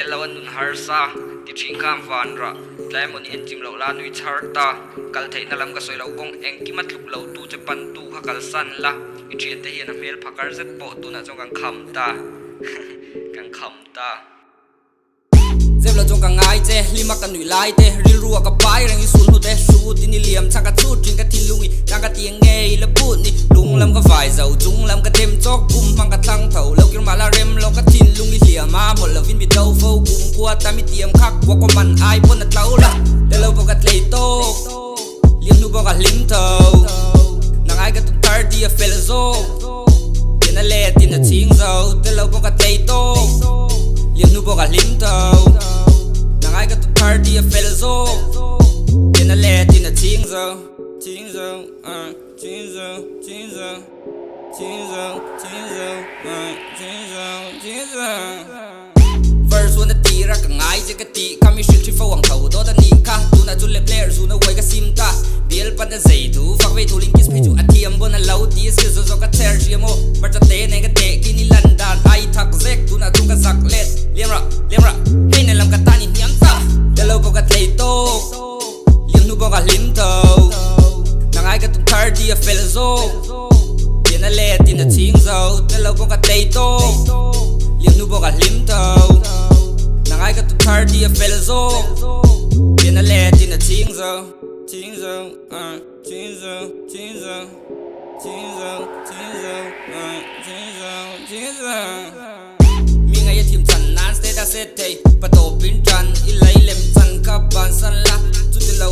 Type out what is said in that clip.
lo an nun har sa ti thing kham van ra tlai mon en chim lo la nui char ta kal thei na lam ka soi lo bong eng ki mat luk lo tu che pan tu kha kal san la I thian te hian a mel phakar zet po tu na chong kan kham ta kan kham ta zeb la chong ka ngai che lima ka nui lai te ril ruwa ka pai rang I sun hu te su ti ni liam chang ka chu tring ka thilungi tang ka tiang nge la put ni lung lam ka vai zau chung lam ka tem chok bum mang ka thang thau lo kir mala rem lo ka thin lung I hlia ma mol la vin bi dau fo kum kwa ta mi tiam khak wa ko man ai pon na tlau la de lo bo ka tlei to liam nu bo ka lim thau nang ai ka tu tar di a fel zo tin a le tin a ching zau de lo bo ka tlei to liam nu bo ka lim thau nang ai ka tu tar di a fel zo tin a le tin a ching zau ching zau ching zau ching zau ching zau ching zau ching zau ching zau verse one tira ka ngai je ka ti kami shil tri fo ang thau do da ni ka tu na chu le player zu na wai ka sim ta biel pan da zai tu fak ve tu ling kis phe chu athiam bon na lau ti skill zo ka ter ji mo mar cha te ne ka te ki ni landan ai thak zek tu na chung ka zak let liam ra hey na lam ka ta ni niam ta de lo bo ka tlei to liam nu bo ka lim thau nang ai ka tu thar di a fel zo tin a le tin a ching zo de lo bo ka tlei to liam nu bo ka lim thau nang ai ka tu thar di a fel zo tin a le tin a ching zo ching zo ching zo ching zo ching zo ching zo ching zo ching zo mi ngai thim chan nan ste da se thei pa to pin chan I lai lem chan ka ban san la chu ti lo